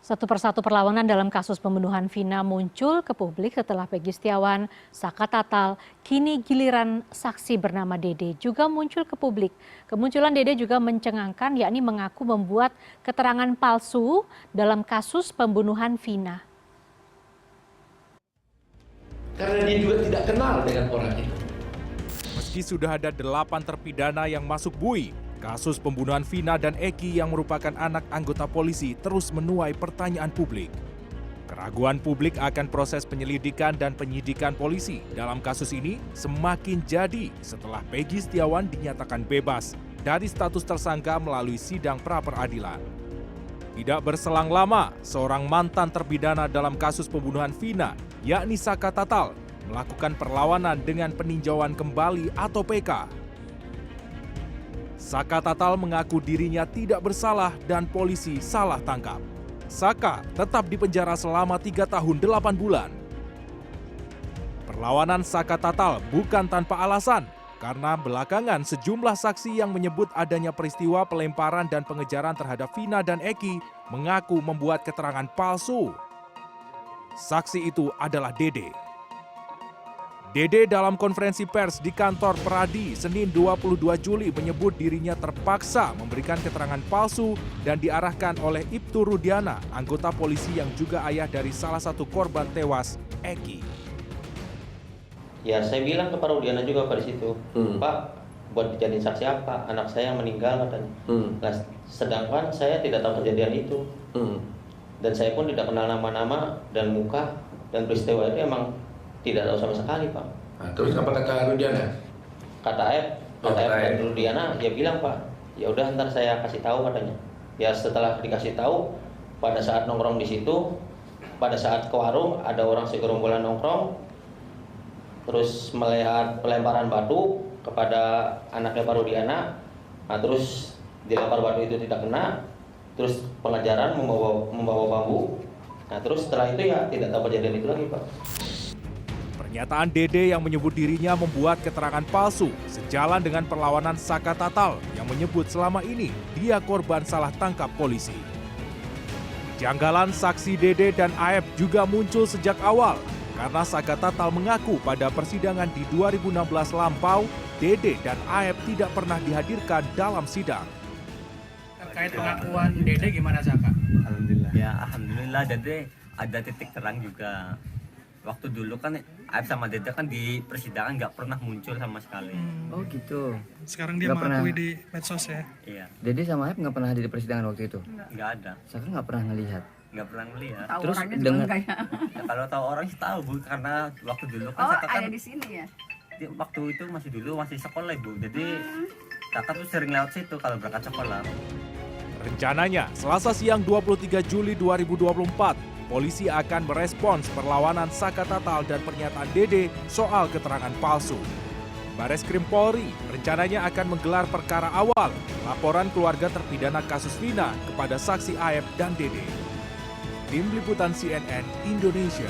Satu persatu perlawanan dalam kasus pembunuhan Vina muncul ke publik setelah Peggy Setiawan, Saka Tatal, kini giliran saksi bernama Dede juga muncul ke publik. Kemunculan Dede juga mencengangkan, yakni mengaku membuat keterangan palsu dalam kasus pembunuhan Vina. Karena dia juga tidak kenal dengan orang itu. Meski sudah ada 8 terpidana yang masuk bui, kasus pembunuhan Vina dan Eki yang merupakan anak anggota polisi terus menuai pertanyaan publik. Keraguan publik akan proses penyelidikan dan penyidikan polisi dalam kasus ini semakin jadi setelah Peggy Setiawan dinyatakan bebas dari status tersangka melalui sidang pra-peradilan. Tidak berselang lama, seorang mantan terpidana dalam kasus pembunuhan Vina, yakni Saka Tatal, melakukan perlawanan dengan peninjauan kembali atau PK. Saka Tatal mengaku dirinya tidak bersalah dan polisi salah tangkap. Saka tetap dipenjara selama 3 tahun 8 bulan. Perlawanan Saka Tatal bukan tanpa alasan, karena belakangan sejumlah saksi yang menyebut adanya peristiwa pelemparan dan pengejaran terhadap Vina dan Eki mengaku membuat keterangan palsu. Saksi itu adalah Dede. Dede dalam konferensi pers di kantor Peradi Senin 22 Juli menyebut dirinya terpaksa memberikan keterangan palsu dan diarahkan oleh Ibtu Rudiana, anggota polisi yang juga ayah dari salah satu korban tewas, Eki. Ya, saya bilang ke Pak Rudiana juga pada situ, Pak, buat dijadiin saksi apa? Anak saya yang meninggal katanya. Nah, sedangkan saya tidak tahu kejadian itu. Dan saya pun tidak kenal nama-nama dan muka dan peristiwa itu emang tidak tahu sama sekali, Pak. Nah, terus apa kata Rudiana? Kata F Rudiana, dia bilang, Pak, ya udah ntar saya kasih tahu katanya. Ya setelah dikasih tahu, pada saat nongkrong di situ, pada saat ke warung ada orang segerombolan nongkrong, terus melihat pelemparan batu kepada anaknya Pak Rudiana, nah terus dilempar batu itu tidak kena, terus pengejaran membawa bambu, nah terus setelah itu ya tidak tahu kejadian itu lagi, Pak. Pernyataan Dede yang menyebut dirinya membuat keterangan palsu sejalan dengan perlawanan Saka Tatal yang menyebut selama ini dia korban salah tangkap polisi. Kejanggalan saksi Dede dan Aep juga muncul sejak awal karena Saka Tatal mengaku pada persidangan di 2016 lampau, Dede dan Aep tidak pernah dihadirkan dalam sidang. Terkait pengakuan Dede gimana, Saka? Alhamdulillah. Ya, alhamdulillah Dede ada titik terang juga. Waktu dulu kan Aib sama Dede kan di persidangan nggak pernah muncul sama sekali. Oh gitu. Sekarang dia Nggak mengakui pernah. di medsos ya? Iya, Dede sama Aib nggak pernah hadir di persidangan waktu itu. nggak ada, Saka nggak pernah ngelihat. nggak pernah melihat. Tahu Terus orangnya dengan- juga kayak. Ya, kalau tahu orang sih tahu Bu, karena waktu dulu kan Oh, Saka kan ada di sini ya. waktu itu masih sekolah Ibu. Jadi Saka tuh sering lewat situ kalau berangkat sekolah. Rencananya, Selasa siang 23 Juli 2024, polisi akan merespons perlawanan Saka Tatal dan pernyataan Dede soal keterangan palsu. Bareskrim Polri rencananya akan menggelar perkara awal, laporan keluarga terpidana kasus Vina kepada saksi Aep dan Dede. Tim Liputan CNN Indonesia.